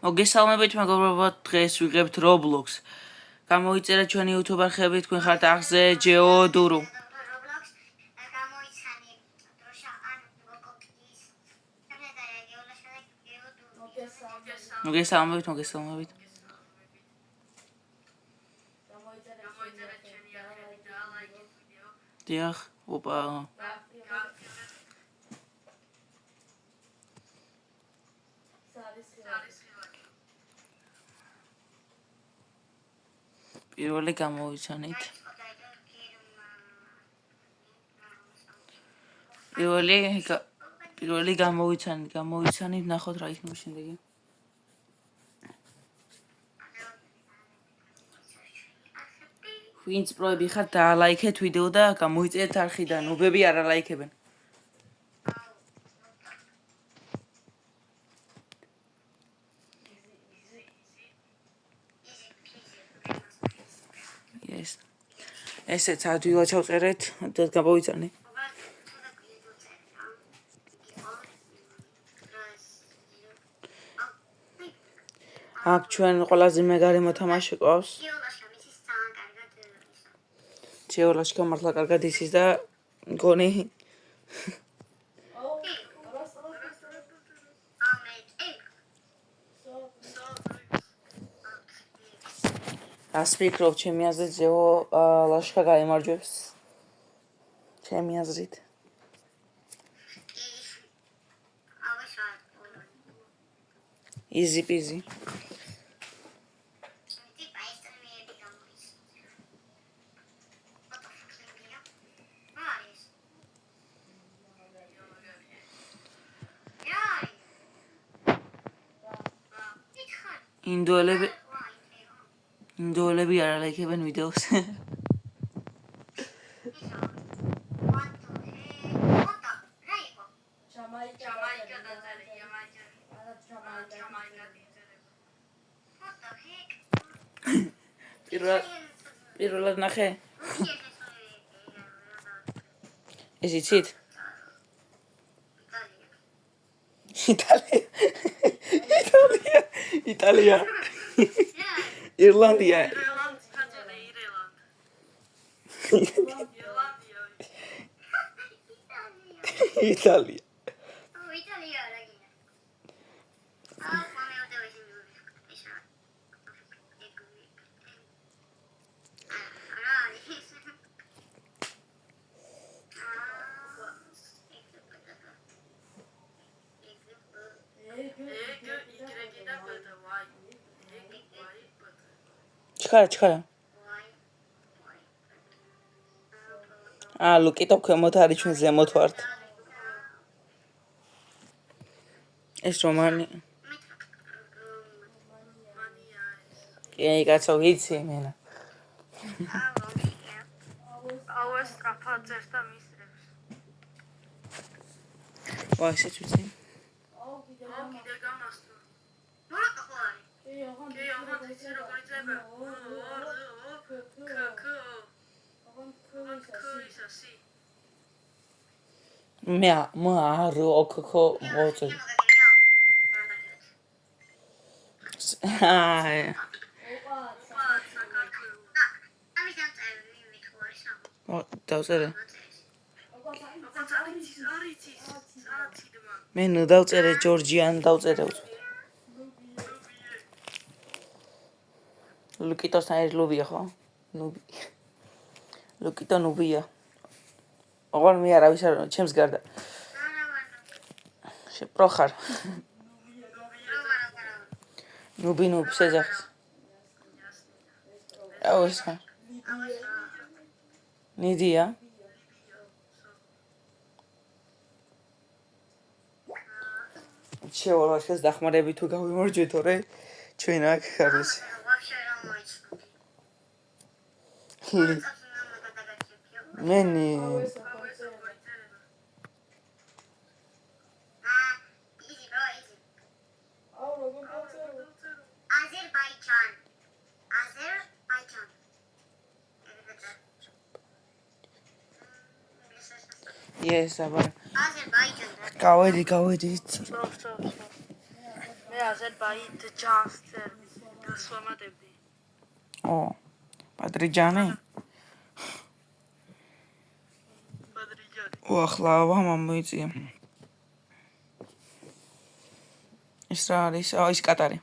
მოგესალმებით მეგობრებო, დღეს ვიღებთ Roblox. გამოიწერა ჩვენი YouTube არხები, თქვენ ხართ ახზე ჯეოდურუ. მოგესალმებით. დიახ, ოპა. პირველი გამოვიცანით. პირველი გამოვიცანით, ნახოთ რა იქნება შემდეგი. ვინც პროები ხართ, დაალაიქეთ ვიდეო და გამოიწერეთ არხიდან. უბები არ ალაიქებენ. ესეც ადვილად ჩავწერეთ და გამოვიცანეთ. აქ ჩვენ ყველაზე მეგარი მოთამაშე ყავს. ჯეოლაშკა მართლა კარგად იცის და მგონი რას ფიქრობ ჩემი აზრით ჯეო ლაშკა გაიმარჯვებს ჩემი აზრით easy peasy ინდოელები არ ალაიქებენ ვიდეოს. პირველად ნახე. ეს იცით? იტალია. Irlandia. Italia. ჩქარა. ლუკიტო ქვემოთ არის ჩვენ ზემოთ ვართ. ეს რომანი. კი, კაცო, ვიცი მენა. აუეს სწრაფად წერს და მისრებს. ესეც ვიცი. კიდე გამასწრო. მე ნუ დავწერე ჯორჯიან დავწერე ლუკიტოსთან ერთ ლუბია ხო? ლუკიტო ნუბია. ოღონ მე არავის არ ჩემს გარდა. პროხარ. ნუბი შეძახს. აუსა. ნიდია. შევალაშეს დახმარებით თუ გავიმორჯვით ორე ჩვენ აქ არის. მენი Yes, aber. Azerbaycan'da. Გავედი. მე აზერბაიჯანს დასვამატებდი. ო პატრიჯანი ბადრიჯანი. ო ახლა მამამ მოიწია ის რა არის ის კატარი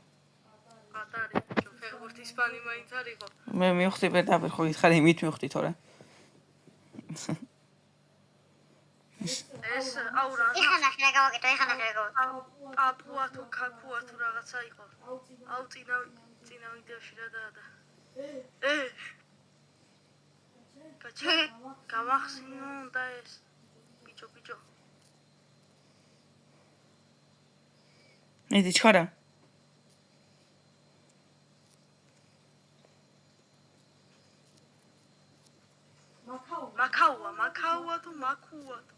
ყატარი, ფეხბურთი ისპანი მაინც არისო. მე მივხვდი პირდაპირ ხო გითხარი იმით მივხვდი თორე ეს აუ რა ეხანა ხლა გავაკეთო, ეხანა ხლა გავაკეთო. აპუა თუ ქაქუა თუ რაღაცა იყო. აუ წინა ვიდეოში რა და. კაჩა გამახსენდა ეს. ბიჭო. მიდი ჩხარა მაკაუა თუ მაკუა თუ.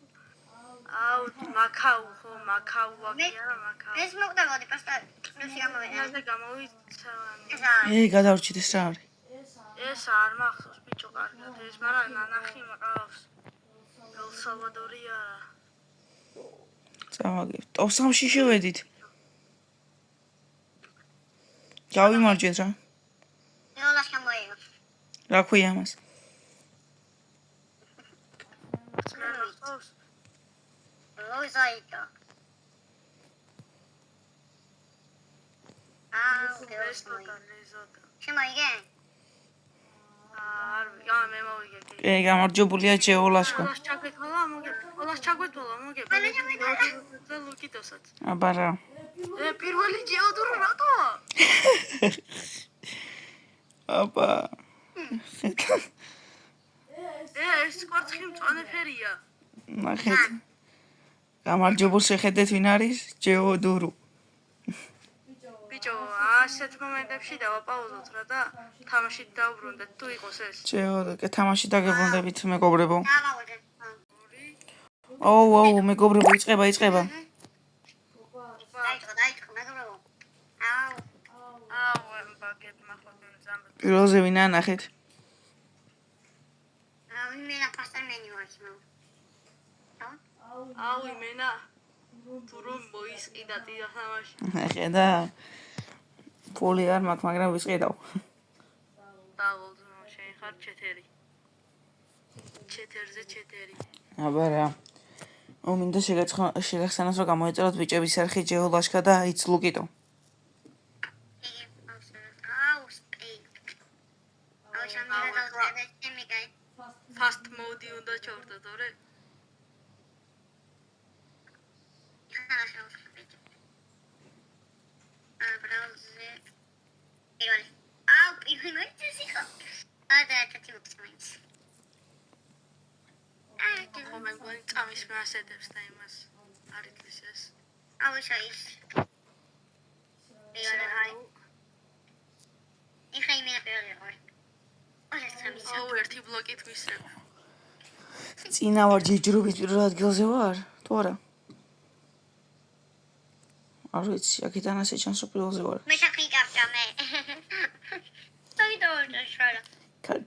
აუ მაკაუ ხო მაკაუა კი არა მაკაუ. ეს მოკვდებოდი პასტა პლუსი გამოვიდა. და გამოვიცავანი. გადავრჩით ეს რა არის ეს არ მახსოვს ბიჭო კარგად ეს მაგრამ ნანახი მყავს. ელ-სალვადორია. წავაგებ ტოპ-3-ში შევედით გავიმარჯვეთ რა ნოლას გამოიო. რა ქვია ამას ლოიზაიტა. შემოიგე? მე მოვიგე. გამარჯვებულია ჯეოლაშკო ოლას ჩაგვეთვალა მოგე. და ლუკიტოსაც. აბა რა პირველი ჯეოდურო რატოა? აბა ეს კვარცხი მწვანე ფერია. ნახეთ გამარჯვებულ შეხედეთ ვინ არის ჯეოდურუ ბიჭო, ასეთ მომენტებში დავაპაუზოთ რა და თამაშით დავბრუნდეთ თუ იყოს ეს. ჯეოდურუ კი თამაში დაგებრუნდებით მეგობრებო დავაგოდე. ოუ მეგობრებო იწყება დაიწყო, მეგობრებო. აუ ემბაგეთ მახოთ ზამბ. პირველზე ვინა ნახეთ იმენა პასტა მენი ვარ ხმო. აუ იმენა თუ რომ მოისყიდა ტია თამაში. ხედა ფული არ მაქვს მაგრამ ვისყიდავ დავალ შენ ხარ ჩეთერი. ჩეთერზე ჩეთერი. აბა რა მინდა შეგახსენოს რომ გამოეწეროთ ბიჭების არხი ჯეოლაშკა და იც ლუკიტო ფასტ მოდი უნდა ჩავდოთ, ორი? მე მგონი წამის მასედებს და იმას არ იტყვის ეს. აუ ერთი ბლოკით ვისრებ. წინა ვარ ჯეჯრობის პირველ ადგილზე ვარ თუ არა არ ვიცი აქედან ასე ჩანს რომ პირველზე ვარ მე შეხიკავდა მე. დავიდოვდა შარა.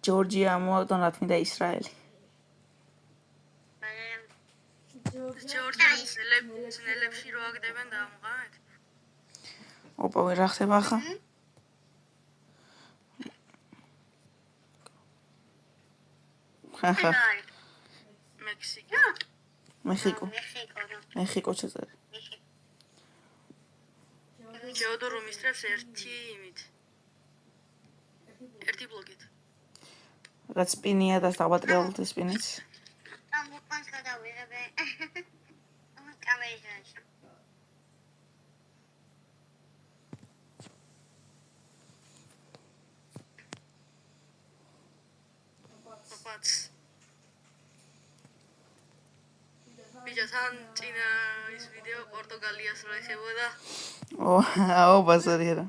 ჯორჯია მოატონა თმინდა ისრაელი ჯორჯიის ნელებში რო აგდებენ და ამღავეთ. ოპა ვერ რა ხდება ახლა ხახა მექსიკა. მეხიკო ჩაწერე ჯეოდურო მისწრებს ერთი იმით. ერთი ბლოკით. რაც სპინია და დავატრიალოთ ეს სპინიც ამ უკანს გადავიღებ. კამერაში. ოპაც. ბიჭო თან წინა ის ვიდეო პორტუგალიას რო ეხებოდა. ო ბაზარია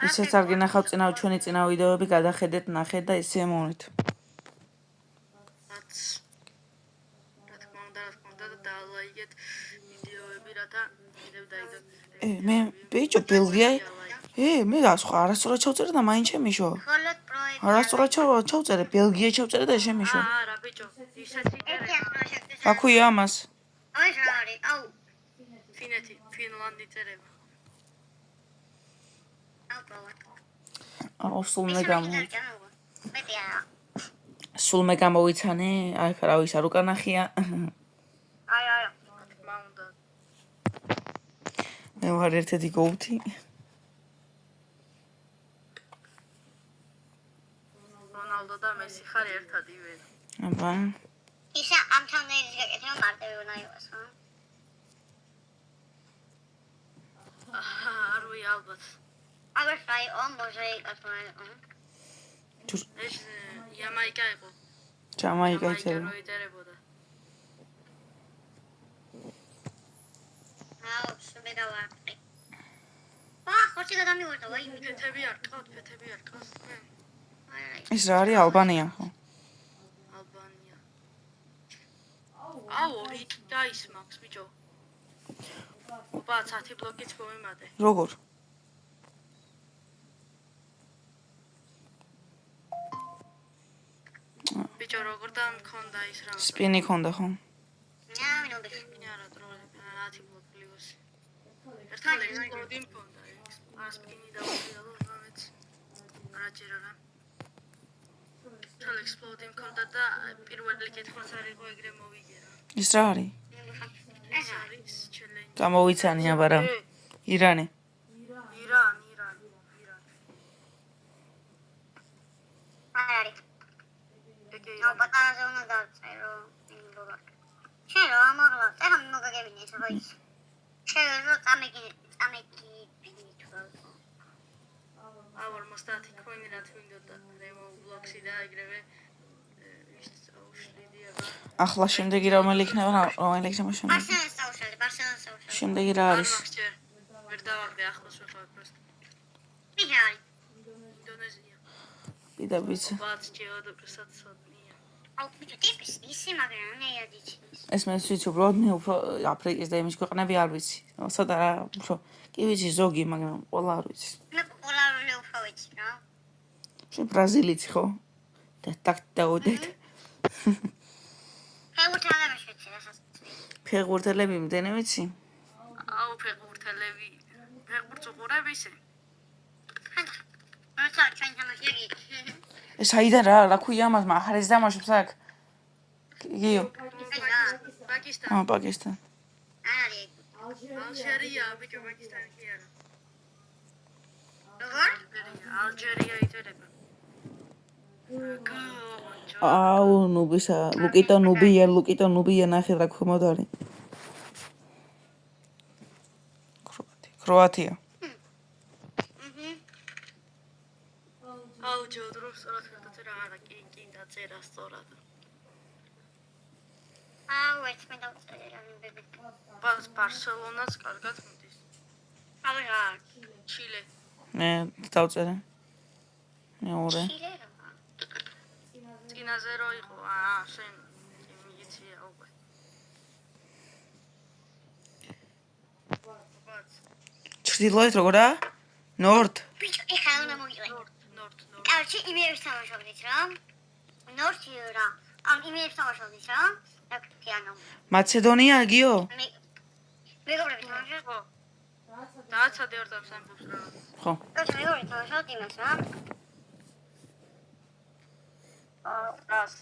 ვისაც არ გინახავ ჩვენი წინა ვიდეოები გადახედეთ ნახეთ და ისე მომნით რა თქმა უნდა და დალაიგეთ ვიდეოები რათა კიდევ დაიგოთ. მე ბიჭო ბელგია მე სხვა არასწორად ჩავწერე და მაინც შემიშო ხოლოდ პროექტი. არასწორად ჩავწერე ბელგია ჩავწერე და შემიშო არა ისეთი ერთი წერება. ახლა შეგვიძლია. რა ქვია ამას? აი რა არის? აუ, ფინეთი, ფინლანდი წერება. აუ პოვატ. აუ სულ მე ისე გამო მიგდარჭა ნუ. მეტი არა. სულ მე გამოვიცანე აი რა ვიცი არ უკანახია აი. თქმა უნდა. მე ვარ ერთ-ერთი გოუთი რონალდო და მესი ხარ ერთად ივენ. აბა ისა ამ თამნერის გაკეთება მარტივი უნდა იყოს, ხო? არ ვი ალბათ. აგერ ფაი ომ მოჟეიკა თორე. ეს იამაიკა იყო. ჯამაიკა იწერა რო იწერებოდა. აუ, შუბე დავარტყი. ხორცი გადამივარდა, ვაი. ფეთები არ ყავთ, ფეთები არ ყავს. აი. ეს რა არის ალბანია ხო ალბანია. აუ, ორი დაის მაქვს, ბიჭო. ოპა, 10 ბლოკიც მომიმატე. როგორ ბიჭო, როგორ და მქონდა ის რა. სპინი ქონდა ხო ნამინობი. არა, ტროლები, 10 ბლოკი ლივოს. ერთხელ ექსპლოდი მქონდა. ასპინი დავუყიალო ამეთ. რაჯერ არა. ერთხელ ექსპლოდი მქონდა და პირველი კითხვაც არ იყო ეგრე მოვიგერა. ის რა არის ეს არის ჩელენჯი. გამოვიცანი აბა რა ირანი ირანი. აი არის. ეგე აუ, პატარაზე უნდა დავწერო. შენ რა ამაღლა, ეხლა მოგაგებინე ეს რა ის. შენ რა წამეგი ფინიტო. აუ 50 ქოინი რა თვინდოდა რემო ბლოქსი და ეგრევე ის აუშლიდი აბა. ახლა შემდეგი რომელი იქნება რომელი იქნება შემდეგი ბარსელონას დავუშალე. შემდეგი რა არის მაქსჯერ ვერ დავაგდე ახლოს ვეხავ პროსტ. ვიღა არის? ინდონეზია. პიდა ბიცა ბაც ჯეოდოპრესად სოდნია. აუ, ბიჭო, ტიპის ისი მაგრამ მე ადიჩის. ეს მე ვიცი უბრალოდ მე უფრო აფრიკის და იმის ქვეყნები არ ვიცი ცოტა რა უფრო კი ვიცი ზოგი მაგრამ ყველა არ ვიცი მე პოპულარული უფრო ვიცი რა. შენ ბრაზილიცი ხო და ტაკ დაუდეთ ფეგურთელები შეცი რასაც. ფეხბურთელები მდენი ვიცი აუ ფეხბურთელები. ფეხბურთს უყურებ ისე? როცა ჩვენ თამაშები. ეს აიდან რა ქვია ამას მაჰარეს დამაშობს აქ გიო პაკისტანი. პაკისტანი არის. ალჟერია, ბიჭო, პაკისტანი კი არა. როგორ? ალჟერია იწერება. აუ ნუბისა ლუკიტო ნუბია ნახე რა ქვემოდარი კროატია აუ ჯოდრო სწორად გადაწერა არა კი დაწერა სწორად. აუ, ეს მე დავწერე რა ნებები. ბარსელონას კარგად მდის. აუ რა. ჩილე. მე დავწერე მეორე ჩილე რა. წინაზე რო იყო, შენ მიიცია უკვე. ბაც. ჩრდილოეთ როგორა ნორდ ბიჭო, ეხლა უნდა მოგიყვე. ნორთ. კარჩი იმეებს თამაშობდით რა. ნორთი რა. ამ იმეებს თამაშობდით რა. რა ქიანო. მაცედონია გიო მეგობრები თამაშობ. ხო. დააცადე ორ დამსამბობს რა. ხო კარჩი მეგობრები თამაშობთ იმას რა. რას?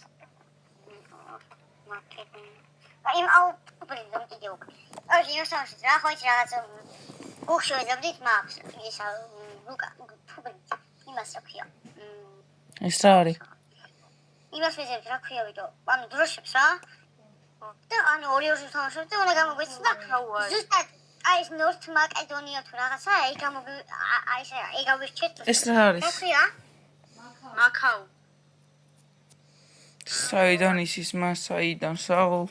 იმ აუ პრინციპი კიდე უკვე. აი იმას თამაშობთ რა, ხო იცი რაღაც უხშოებდით მაქვს. ისა ლუკა იმას რა ქვია. ეს რა არის იმას ვიზებთ რა ქვია ვიდო. ანუ დროშებს რა. და ანუ ორი-ორი თამაშობთ და უნდა გამოგვეცი და ზუსტად აი ეს ნორთ მაკედონია თუ რაღაცა აი აი ეს აი გავირჩეთ. ეს რა არის რა ქვია? მაკაუ. საიდან ის მასაიდან საულ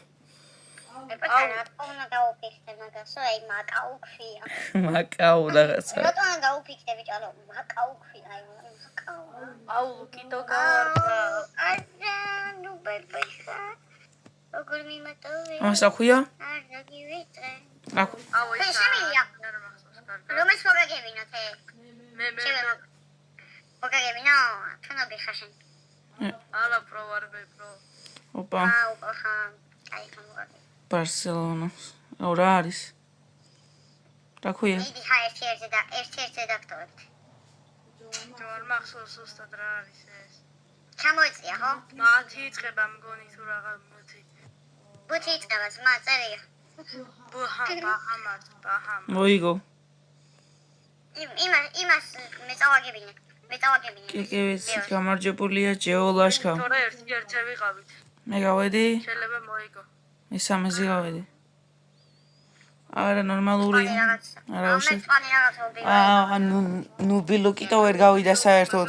პატარა უნდა დაუფიქსე მაგასო აი მაკაუ ქვია. მაკაუ რაღაცა რატომ უნდა დაუფიქსე ბიჭო ანუ მაკაუ ქვია აი მაკაუ. აუ ლუკიტო გავარდა. არა ნუ ბებეხა. როგორ მიმატოვე? ამას რა ქვია არ გაგივიწყე. რა აუ ეს შემილია. არ მახსოვს კარგად. რომეს მოგაგებინოთ ე? მე მოგაგებინო? თუნდაც ხაშენ. არა პრო ვარ მე პრო. ოპა, ხა აი გამოვადი. ბარსელონა. რა არის? რა ქვია? მიდი ხა ერთ-ერთ რედაქტორებთ. ჯوار მახსოვს უბრალოდ რა არის ეს. ჩამოიწია ხო? 10 იწყება მგონი თუ რაღა 10. 5 იწყება ზმა წერია. ბაჰამას. მოიგო. იმას მეწავაგებინე. კი, ვიცი, გამარჯვებულია ჯეოლაშკა. თორე ერთ-ერთი ვიყავით. მე გავედი? შეიძლება მოიგო. მე სამეზე გავედი. არა, ნორმალური. არა, უშე. მე ნუ ბილო კიდევ ვერ გავიდა საერთოდ.